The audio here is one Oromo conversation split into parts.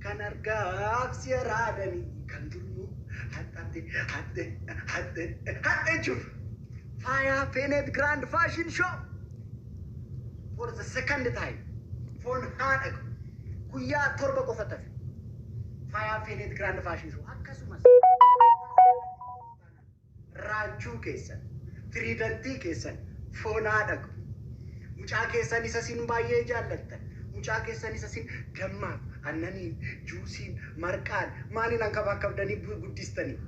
kan argaaf si araadanii kan durnu hatte juf Faya Fenet Grand Fashion Show for the second time phone haadha guyyaa torba qofataaf Faya Fenet Grand Fashion Show akkasumas raajuu keessan tiriidantii keessan foon haadha mucaa keessan isa sin baay'ee jaallattan mucaa keessan isa sin dammaaf annaniin juusiin marqaan maaliin akka bakkabdanii guddistanii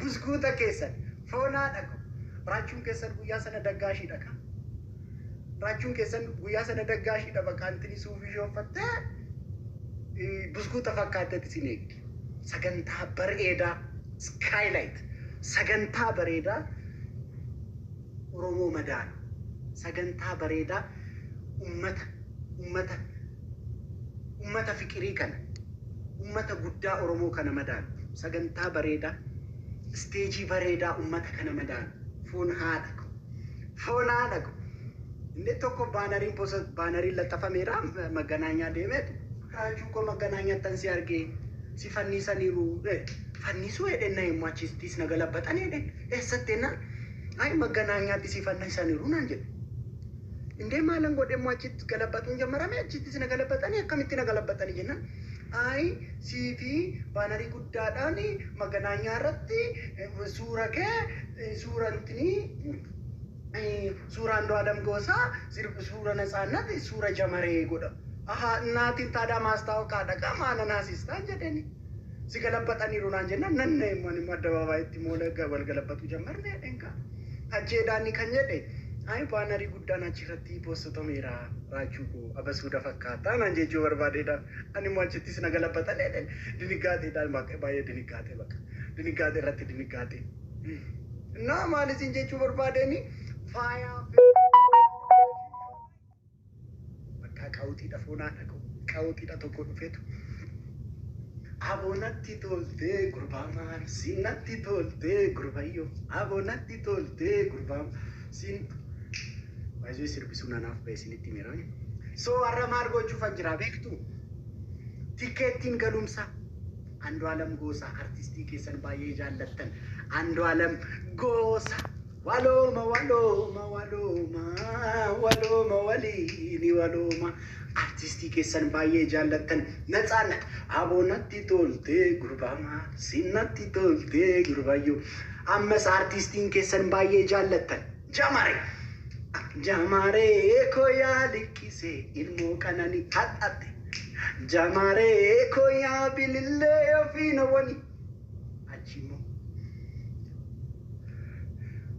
buskuuta keessan foon haadha raachuun keessan guyyaa sana daggaashidha ka raachuun keessan guyyaa sana daggaashidha bakka antini suufii shooffattee buskuuta fakkaattetti sin eegdi sagantaa bareedaa skylight sagantaa bareedaa Oromoo madaan sagantaa bareedaa ummata fikirii kana ummata guddaa Oromoo kana madaan sagantaa bareedaa stage bareedaa ummata kana madaan foon haadha inni tokko baanariin lattafameera maganaanyaa deemeetu raajuu ko maganaanyaattan si argee si fannisaniiru fannisuu hedhenna immoo achittis nagalabatan hedhen eessatteena ay maganaanyaatti si fannisaniiru naan jedhe indee maalan godhe immoo achitti galabatuun jammarame achittis nagalabatanii akkamitti nagalabatanii jennaan ay siifi baanarii guddaadhaan maganaanyaa irratti suura kee suurantini suuraan Adam Gosa suura Natsaannat suura Jamaree godha aha naatiin taadhaa maastaa'oo kaadhaqa maana naasistaan jedheni si galabataniiru naan jennaan nanne immoo addabaabayitti moola wal galabatu jammarne hedhenka ajjeedhaani kan jedhe ay baanarii guddaan achirratti postotameera raachuu ko abasuudha fakkaataa naan jechuu barbaadeedha ani immoo achittis nagalabatan hedhen dinigaateedhaan baay'ee diniggaate bakka diniggaate irratti diniggaate naa maalisin jechuu barbaadeeni faayaa bakka qawutiidha foonaa dhaqu qawutiidha tokko dhufeetu abonatti toltee gurbaamaan sinatti toltee gurbayyoo abonatti toltee gurbaamaan sin baay'ee sirbisuu nanaaf beesinitti miirani soo har'a maal gochuufan jira beektu tikeettiin galumsa Andu'aalam Gosa artistii keessan baay'ee jaallattan Andu'aalam Gosa walooma waliini artistii keessan baay'ee jaallattan Natsaannat abonatti toltee gurbaamaa sinatti toltee gurbayyoo ammas artistiin keessan baay'ee jaallattan Jamaree koyaa likkisee ilmoo kanani hadhatte Jamaree koyaa bilillee ofiina wani achimmoo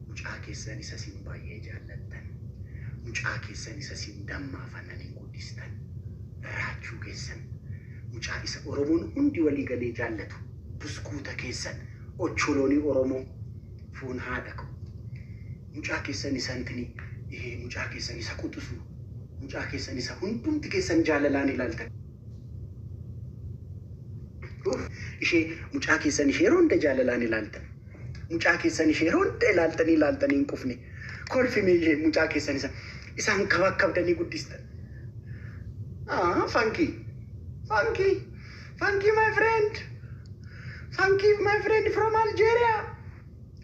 mucaa keessan isa sin baay'ee jaallattan mucaa keessan isa sin dammaafannanii guddistan raachuu keessan mucaa isa Oromoon hundi walii galee jaallatu buskuuta keessan ocholoonii Oromoo foon haadha mucaa keessan isantini mucaa keessan isa quxusu mucaa keessan isa hundumti keessan jaalalaan ilaaltan ishee mucaa keessan ishee ronda jaalalaan ilaaltan mucaa keessan ishee ronda ilaaltan hin qufne kolfime ishee mucaa keessan isaan kabakkabdanii guddistan funky my friend from Algeria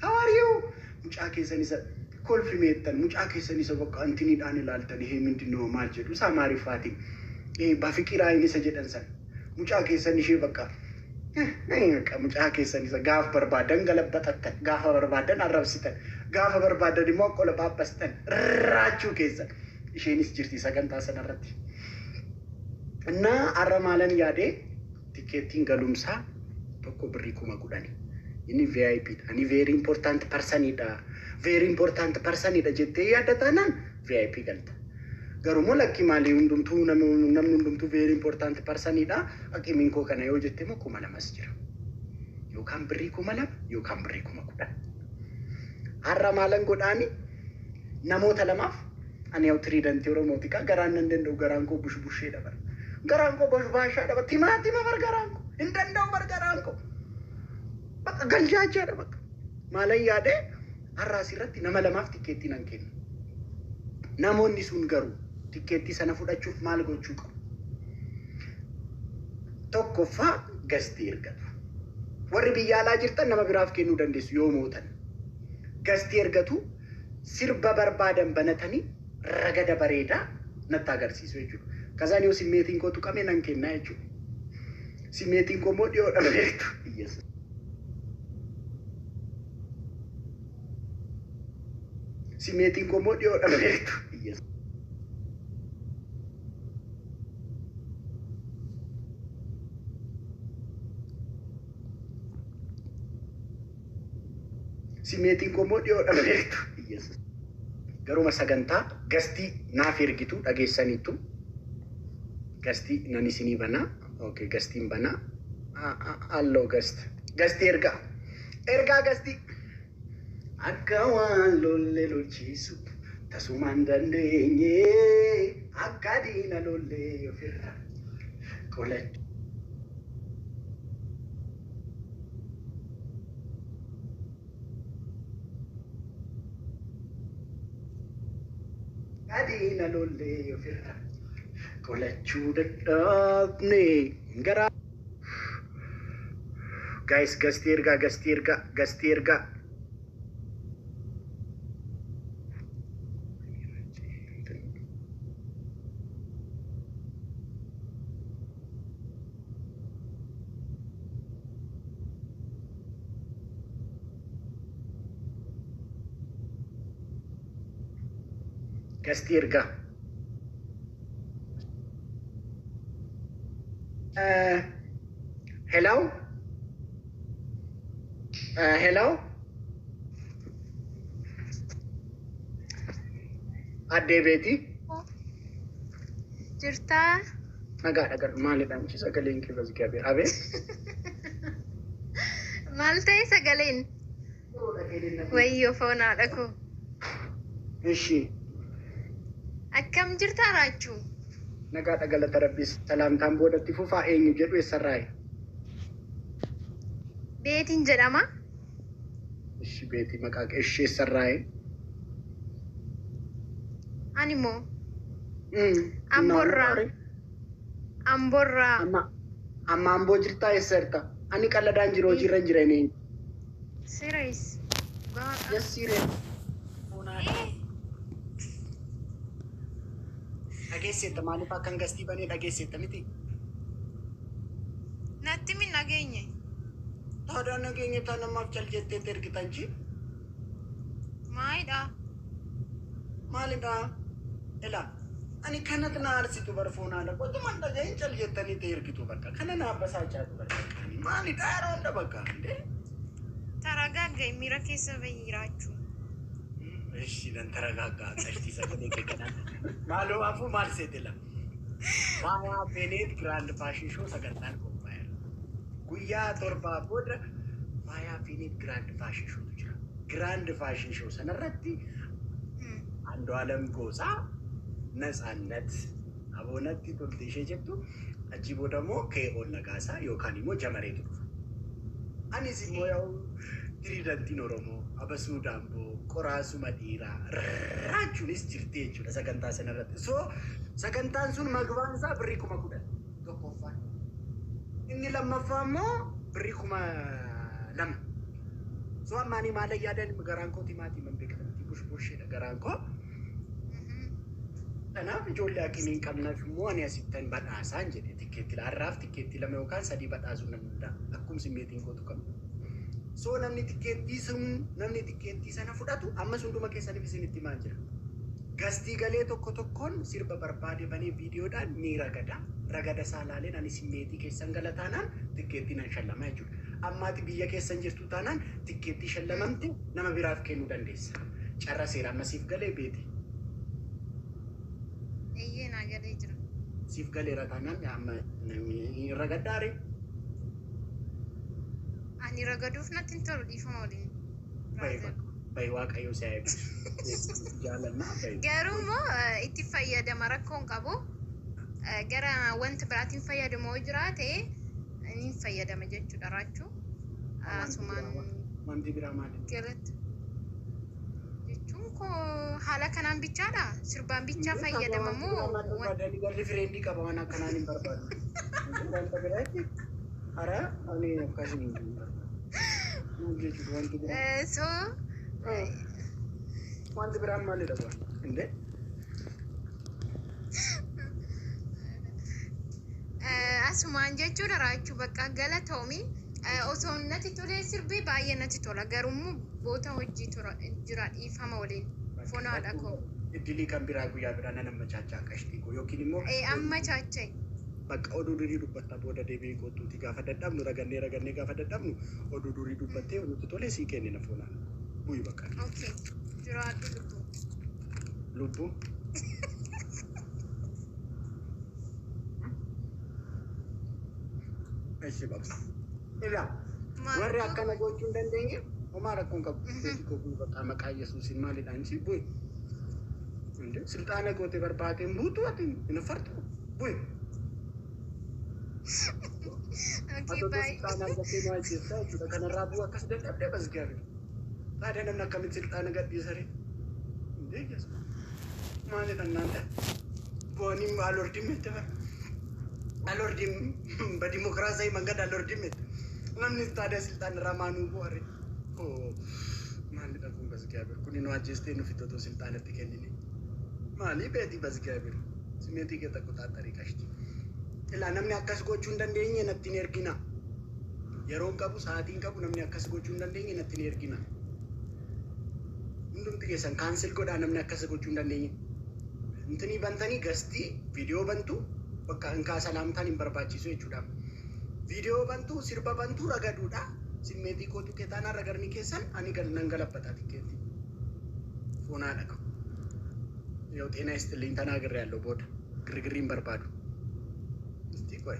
how are you mucaa keessan isa kolfimeettan mucaa keessan isa bakka antiniidhaan ilaaltan mindinoo maal jedhu isaa maariffaatiin bafiqiraayin isa jedhan san mucaa keessan ishee bakka mucaa keessan isa gaafa barbaadan galabbatattan gaafa barbaadan arrabsitan gaafa barbaadan immoo qola baabbastan raachuu keessan isheenis jirti sagantaa sanarratti innaa har'a maalan yaade tikeettiin galumsaa tokko birrii 10,000 inni VIP ani very important person ida jettee yaadatanan VIP galta garumoo lakki maalii hundumtuu namni hundumtuu very important person ida akimiin koo kana yoo jettee moo 2,000 jira yookaan birrii 2,000 yookaan birrii 10,000 har'a maalan godhaani namoota lamaaf ani yoo tiriidantii Oromootika garaan nan danda'u garaan koo bushee dabar garaan koo baashaa dabar timaatima bar garaan koo hin danda'u bar garaan koo bakka galjaajaa bakka maalan yaade har'aas irratti nama lamaaf tikeettii nan kenna namoonni sun garuu tikeettii sana fudhachuuf maal gochuu qabu tokkoffaa gastii ergatu. Warri biyya alaa jirtan nama biraaf kennuu dandeessu yoo mootan. Gastii ergatu sirba barbaadan banatanii ragada bareedaa natti agarsiisu jechuudha. Kasaan yoo simmeetiin koo tuqame nan kennaa jechuudha. Simmeetiin koo immoo dhiyoodha beektu. Simmeetiin koo immoo dhiyoodha beektu. Simmeetiin koo immoo dhiyoodha beektu. Garuma sagantaa gastii naaf ergitu dhageessaniittu. Gastii nan isinii banaa. Okay, gastiin banaa. Halloo gastii ergaa. Ergaa gastii. Akka waan lollee lolchiisu tasumaan dandeenye akka diina lollee ofirra qolachuu. Diina lollee ofirra qolachuu dadhabne garaa. Guys, gastii ergaa. Gastii ergaa. Hello? Hello? Addee Beetii? Jirtaa? Nagaa maalidhaan sagaleen kee bas gabe? Abee? Maal ta'e sagaleen? Wayyoo foonaadha koo. Ishii. Akkam jirtaa raachuu? Nagaa galata Rabbiis salaamtaan boodatti fufaa eenyu jedhu eessarraayi? Beetiin jedhama? Ishii Beetii maqaa ishee eessarraayi? Ani moo? Amborraa. Amma amboo jirtaa eessarta? Ani qalladaan jiru hojiirra hin jiranii. Serious? Yes, serious. Dhageessetta maaliif akkan gastii banee dhageessetta miti? Natti min nageenye. Taadhaa nageenye taa namaaf cal jettee ergitan ji? Maalidha? Maalidha? Ela ani kanat na arsitu barfoonaadha. Qotumaan dhaga'in cal jettanii ta'e ergitu bakka. Kana naaf basaachaatu barbaadani. Maalidha yeroodha bakka? Taragaagga miira keessa bayyiraachuu. Ishii dan taragaaggaa qashtii sagalee kee kanaan. Maaloo afuu maal seetela? Faaya Benet Grand Fashion Show sagantaan qophaa'eera. Guyyaa torbaa booda faaya Benet Grand Fashion Show tu jira. Grand Fashion Show sanarratti Andu'aalam Gosaa Natsaannat aboonatti toltee ishee jettu achi booda immoo Kee'oon Nagaasaa yookaan immoo Jamareetu dhufa. Anis immoo yoo diriirantiin Oromoo Abasuu Daamboo qoraasuma dhiiraa raachuunis jirti jechuudha sagantaa sanarratti. So sagantaan sun magbaan isaa 10,000 tokkoffaan. Inni lammaffaa immoo 2,000. So ammaanii maal yaadan garaan koo timaatii man beekamti bushbushedha garaan koo. Kanaaf ijoollee akkamii hin qabnaaf immoo ani asittan badhaasaan jedhe tikkeetti har'aaf tikkeetti 2 yookaan 3 badhaasuu nan danda'a. Akkuma simmeetiin kootu qabna. So namni tikkeettii sana fudhatu ammas hunduma keessaniif isinitti maal jira? Gastii galee tokkoon sirba barbaade banee viidiyoodhaan ni ragada. Ragada saalaaleen ani simmeetii keessan galataanaan tikkeettii nan shallama jechuudha. Ammaati biyya keessan jirtu taanaan tikkeettii shallamamte nama biraaf kennuu dandeessa. Carra seera ammasiif galee beeti. Naa galee jira. Siif galeera taanaan amma ragaddaare. Ani ragaduuf natti hin tolu dhiifama waliin. Bayi waaqayyo si eebbisu. Jaalannaa bayi. Garuu immoo itti fayyadama rakkoon qabu. Gara wanta biraatiin fayyadamoo jiraate ni fayyadama jechuudha raachuu. Asumaan wanti biraa maali? galatti jechuun Kunko haala kanaan bichaadha. Sirbaan bichaa fayyadamamoo Badani garri friendly qaba waan akkanaan hin barbaadu. Wanta biraatti hara ani akkasiin hin barbaadu. Jechuudha wanti biraa. so Wanti biraan maalidha waan? Inde? asumaan jechuudha raachuu bakka galatoomi. Osoo natti tolee sirbii baay'ee natti tola. Garuu boota hojii jira dhiifama waliin. Fonaadha koo. Iddilii kan biraa guyyaa biraa nan amma chaachaa qashtii koo yookiin immoo Amma chaachee. bakka oduu durii dubbatta booda deebi'ee kootuuti gaafa dadhabnu ragannee gaafa dadhabnu oduu durii dubbattee nuti tolee sii kennina foonaan. Bu'ii bakka. Okay. Jiraadhu lubbuu. Lubbuu. Eessi bakka. Ilaa. Warri akkana gochuu hin dandeenye homaa rakkoon qabu. Beeki koo bu'ii bakka maqaa Yesuusiin maalidhaan si bu'ii. Silxaana goote barbaateen buutu ati hin fartu bu'ii. Okay, bye. Silxaana argatee maal jechuudha jechuudha kanarraa bu'uu akkas dadhabdee bas gaarii. Taatee namni akkamitti silxaana gadhiisare? Maalidhaan naanna'e? Bu'anii alordiin mette bara. Alordiin badimokiraasii mangada alordiin mette. Namni taatee silxaanarraa maanuu bu'are. Maalidhaan kun bas gaarii kun inni ajjeestee nuuf itti otoo silxaanatti kennine. Maali beeti bas gaarii simeetii keessa kutaattarii qashti. Ilaa namni akkas gochuu hin dandeenye natti hin ergina. Yeroon qabu sa'aatiin qabu namni akkas gochuu hin dandeenye natti hin ergina. Hundumti keessan kaansel godhaa namni akkas gochuu hin dandeenye. Intini bantanii gastii viidiyoo bantuu bakka hinkaa salaamtaan hin barbaachisu jechuudha. Viidiyoo bantuu sirba bantuu ragaduudha. Simeetii kootu keetaanaa ragarni keessan ani nan galabbataa tikkeetti. Foonaa dhaqa. Yoo xeenaa istilliin tanaa girra yaallo booda girgirriin barbaadu. Isti qoy.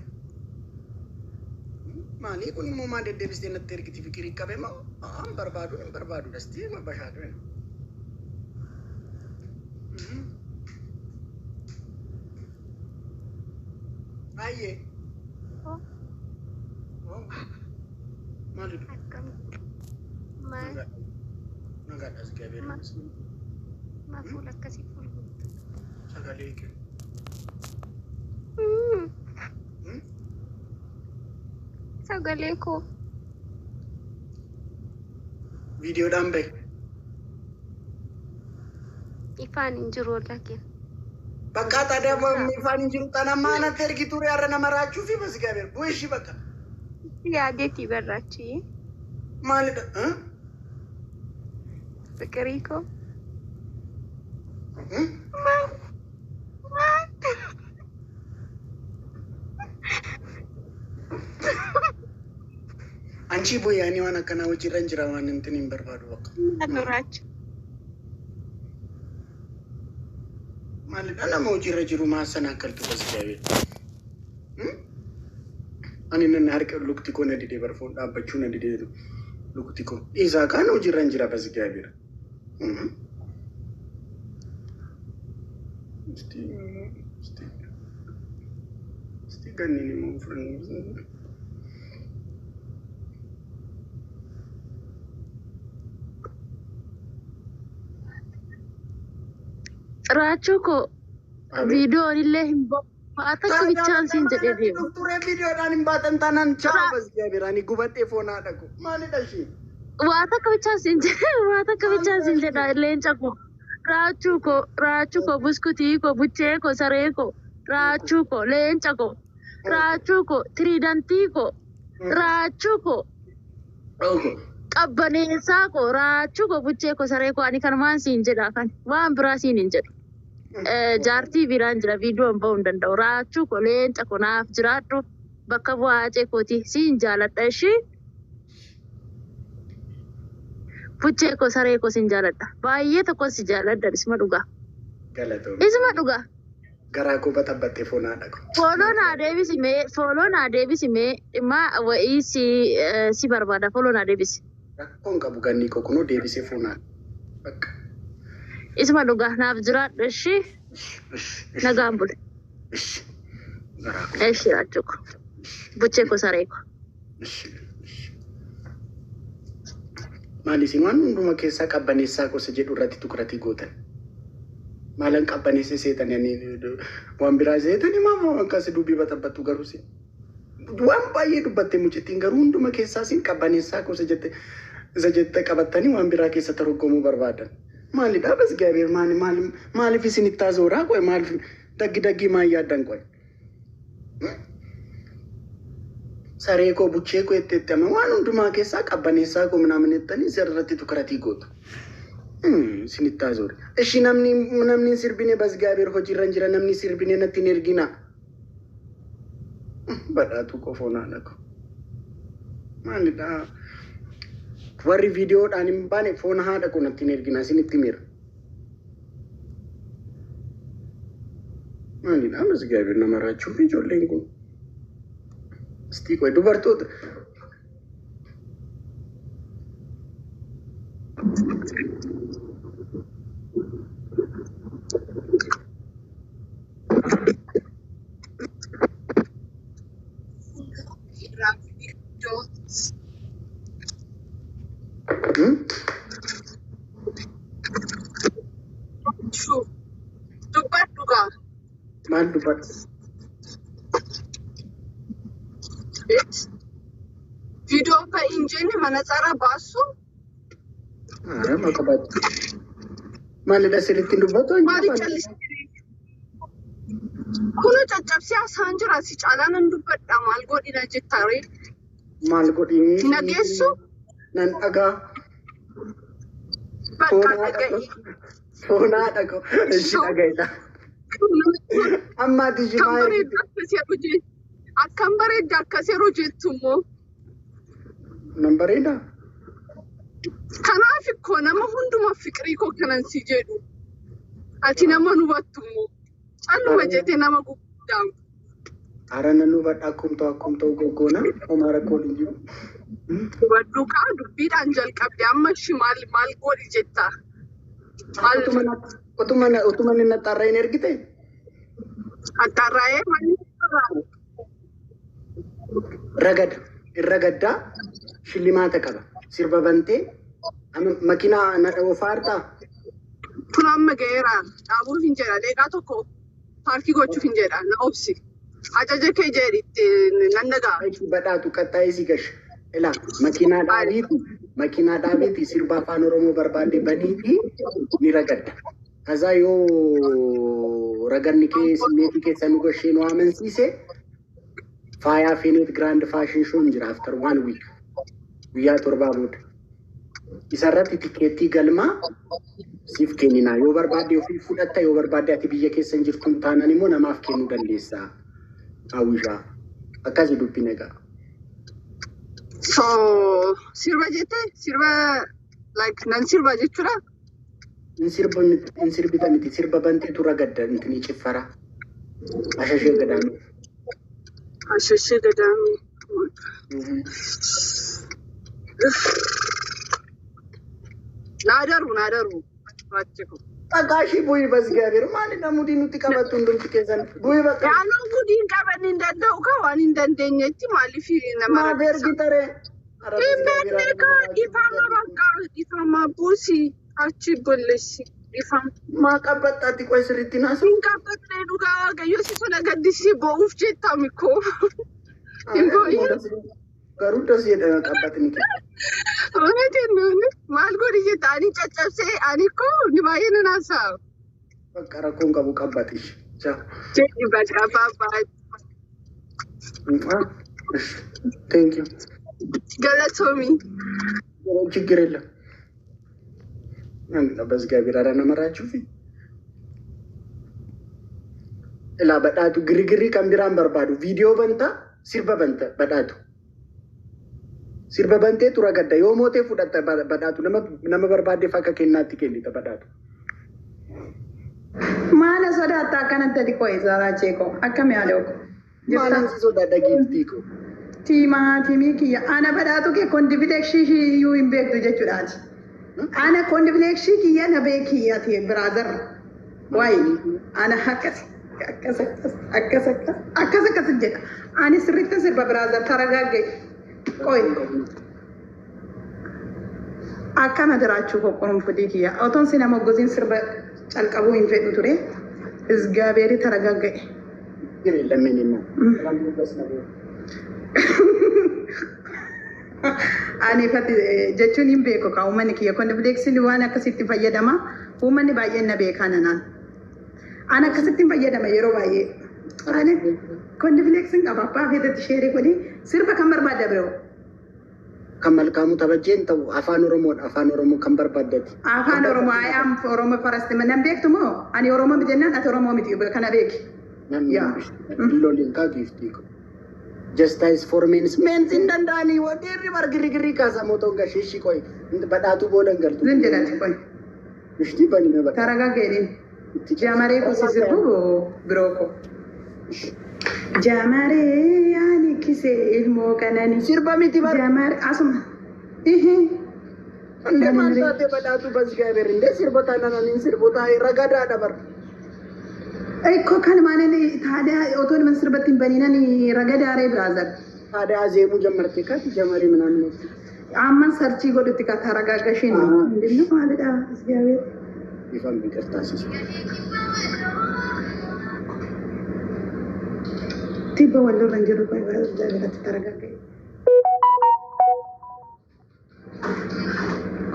Maali kun immoo maa deddeebistee natti ergiti fikirii qabe moo hin barbaadu dhasti ma bashaatu hin. Ayyee. Maalidha? Nagaadhaas gabeera. Fuula akkasii fuula. Sagalee kennu. Sagalee koo. Viidiyoodhaan bahe. Ifaan hin jiru lakin. Bakka tadaa ifaan hin jiru tana maanatti ergi ture har'a nama raachuu fi bas gabeera. Bu'ee ishii bakka. Yaadeetii barraachii. Maalidha? Fikirii koo. Anchi bu'ee ani waan akkanaa hojiirra hin jira waan intin hin barbaadu bakka. Aduraacha. Maalidha nama hojiirra jiru maasan akkaltu bas gabeera. Ani nan harka lukti koo na didee barfoon dhaabbachuu na didee lukti koo. Dhiisaa kaan hojiirra hin jira bas gabeera. Sti ganni ni mon friend. Raachuu koo viidiyoon illee hin bahu. Akka bichaan siin jedhee deemu. Turee viidiyoodhaan hin baatan taanaan chaa bas gabeera. Ani gubadhee foonaa dhaqu. Maalidha ishee? Waan akka bichaan siin jedha leenca koo. Raachuu koo buskutii koo buchee koo saree koo. Raachuu koo leenca koo. Raachuu koo tiriidantii koo. Raachuu koo qabbaneessaa koo. Raachuu koo buchee koo saree koo. Ani kanumaan siin jedha kan waan biraa siin hin jedhu. Jaartii biraan jira viidiyoon bahuu hin danda'u. Raachuu koo leenca koo naaf jiraadhu bakka bu'aa ceekooti siin jaaladha ishii. Buchee koo saree koo siin jaaladha. Baay'ee tokko si jaaladha isma dhugaa. Galatoomii. Isma dhugaa. Garaa koo baxabbattee foonaa dhaqu. Fooloo naa deebisi mee dhimma wa'ii si barbaada fooloo naa deebisi. Rakkoon qabu ganni koo kunoo deebisee foonaa. Bakka. Isma dhugaa naaf jiraadhu ishii. Nagaan bule. Garaa koo. Ishii raachuu koo. Buchee koo saree koo. Maalis waan hunduma keessaa qabbaneessaa gosa jedhu irratti tuqratii gootan. Maalan qabbaneessee seetan waan biraa seetan himaa akkasii dubbii baxabbattu garuu si. Waan baay'ee dubbattee mucittiin garuu hunduma keessaa siin qabbaneessaa gosa jette qabattanii waan biraa keessa tarogomuu barbaadan. Maalidhaa bas Gaabeer maaliif isin itti haasooraa qoy maaliif daggi maa yaaddan qoy. Saree koo buchee koo itti itti waan hundumaa keessaa qabbaneessaa koo minaamin jettanii sirratti tuqratii gootu. Isin itti haasooraa. Ishi namni sirbine bas Gaabeer hojiirra jira namni sirbine natti hin ergina. Badhaatu qofoonaa dhaqu. Maalidhaa? Warri viidiyoodhaan hin baane foon haadha kun natti hin ergina isin itti mira. Maalidhaa bas Gaabeer nama raachuuf ijoolleen kun. Sti qoy dubartoota. Maal dubbatu? Video ka injini mana cara basu? Makabat. Maalidha sirriitti dubbatu? Maali callisanii? Kun caccabsee asaan jira si caalaan dubbadha maal godhina jettare? Maal godhini? Nageessu? Nan dhagaa. Bakka dhagahi. Foonaa dhaqo. Ishi dhagaidha. Amma ati shimaa ergite. Akkam bareedda akkasii yeroo jettu immoo. Nan bareeda. Kanaaf ikkoo nama hundumaa fiqirii koo kanan si jedhu. Ati nama nu hubattu immoo. Calluma jettee nama guddaa. Ara nan hubadha akkumtoo goggoona. Homaa rakkoon hin jiru. Hubadhu kaa dubbiidhaan jalqabde amma shi maal godhi jetta. Utuma inni xarraa hin ergite? Xarraa'ee maal irra gaddaa shillimaata qaba. Sirba bantee makiinaa na ofaartaa. Kun amma ga'eera. Dhaabuuf hin jedha. Deeqaa tokko paarkii gochuuf hin jedha. Na obsi. Ajaja kee jedhitti nan dhagaa. Badhaatu qaxxaa'ee si gash. Ilaa makiinaa dhaabiiti sirba afaan Oromoo barbaade baniiti ni ragadda. Kazaa yoo raganni kee simmeetii keessa nu gashee nu amansiise faayaa feeneet grand fashion show jira after 1 week. Guyyaa torbaa booda. Isarratti tikeettii galmaa siif kennina. Yoo barbaade ofii fudhatta yoo barbaade ati biyya keessa hin jirtu taanaan immoo namaaf kennuu dandeessa. Hawwishaa. Akkasii dubbiin egaa. So, sirba jette? Sirba, like, nan sirba jechuudha? In sirbita miti. Sirba banteetu ragadda intini ciffara. Ashashee gadaami. Ashashee gadaami. Naadaru. Takaashi bu'ii bas Gaabeer maalidha mudii nuti qabatu hundumti keessan bu'ii bakka. Yaanoo mudiin qaban hin danda'u kaa waan hin dandeenyetti maaliif nama rakkisa? Maaf ergitare? Himbeekne kaa ifama bakka ifama buusi achi bulleessi ifama. Maa qabbaxxaatti qoy sirriitti naasu? Hin qabbaxxee dhugaa waaqayyo si sona gaddisii bo'uuf jettami koo. Hin bo'in. Garuu das jedhama qabbatni kee. Maal godhi jetta ani caccabsee ani koo ni baay'ee nan haasa'a. Bakka rakkoon qabu qabbatish. Jedhi bakka baabaa. Thank you. Galatomi. ችግር የለም። በስ Gaabeer ara nama raachuufi. Ilaa badhaatu girigirrii kan biraan barbaadu viidiyoo banta sirba banta badhaatu. Sirba banteetu ragadda yoo mootee fudhatta badhaatu nama barbaaddeef akka kennaatti kennita badhaatu. Maala sodaattaa akkanatti ati qo'e Zaaraa Cheekoo akkami yaadoo? Maalaan si sodaadha giiftii koo. Timii kiyya ana badhaatu kee kondifileekshii iyyuu hin beektu jechuudhaati. Ana kondifileekshii kiyya na beekiyyaati biraazar. Waayi ana akkas jedha. Ani sirriitti sirba biraazar taragaagge qo'e. akkana jiraachuu qoqqoonfudii kiyya otoon si nama goziin sirba calqabuu hin fedhu ture izgaabeeri taragagga'e. Giri lameen immoo. Ani fati jechuun hin beeku ka uummanni kiyya kondifileeksiin waan akkasitti fayyadama uummanni baay'een na beekaa nanaan. Ani akkasitti fayyadama yeroo baay'ee. Ani kondifileeksiin qaba abbaa feetatti sheerii godhi sirba kan barbaada biroo. Kan malkaamuu taphacheen ta'u afaan Oromoodha. Afaan Oromoo kan barbaaddeeti. Afaan Oromoo ayyaam Oromoo farasti nan beektu moo ani Oromoo miti jennaan ati Oromoo miti kana beeki. Loliin kaa giiftii ko. Justice for men's hin danda'anii wadirri bargirri kaasa mootoon gashiishi qoy badhaatu booda galtu. Zin jedhati qoy. Ishtii banime badhaatu. Taragaggeedhin. Jaamaree kusi sirbu biroo ko. Jaamaree ani kisee ilmoo kanani. Sirba miti bara. Jaamaree asuma. Illee maal taate badhaatu basgaabeer illee sirbota nananiin sirbota ragadaadha bara. Ecco kan maanen taadhaa otoo nama sirbatti hin baniinan ragadaaree biraazar. Taadhaa azeemuu jammartee kaati jamarii minaan Amman sarchii godhutti ka taragaggashiin. Indillee maalidha basgaabeer. Ifaan biqiltaasisa. Tibba wallorra hin jiru basgaabeeratti taragagga'e.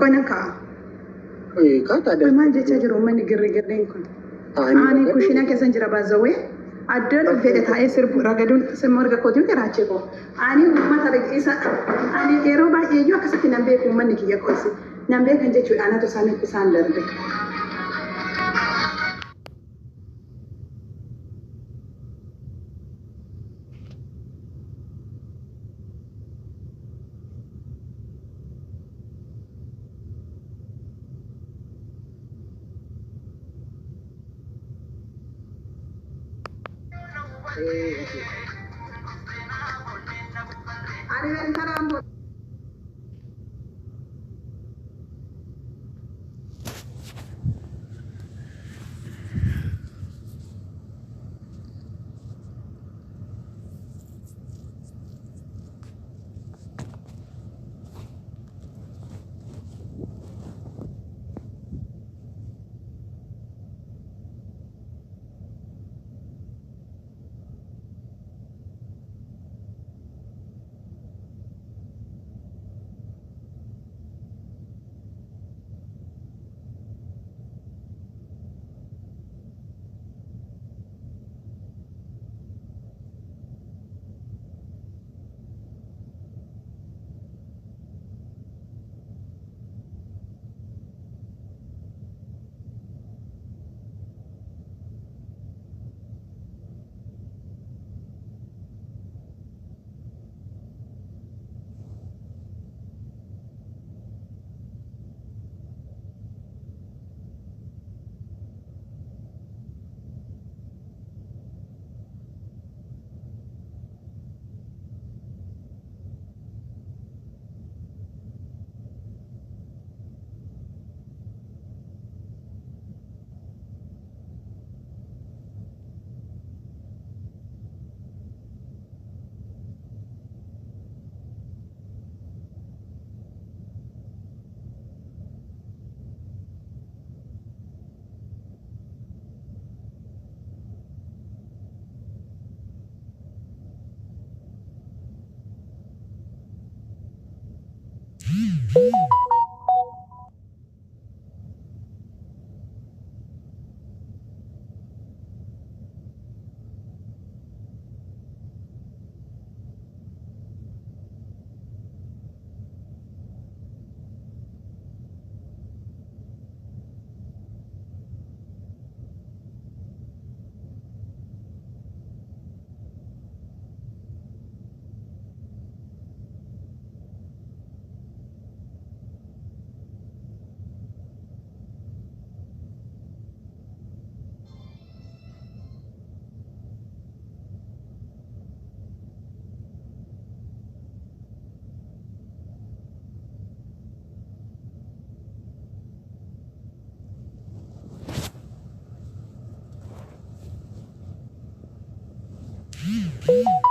Konan kaa. Kaa taadhaa. Maal jechaa jiru uummanni girriin kun. Ani kushina keessa jira baazawee addaan fedhe taa'ee sirbu ragaduun sirma erga kootiin garaachee koo. Ani uummata isa ani yeroo baay'ee iyyuu akkasitti nan beeku uummanni kiyya qoisi. Nan beekan jechuudha anatu isaan darbe. Ani kan karaan Beep.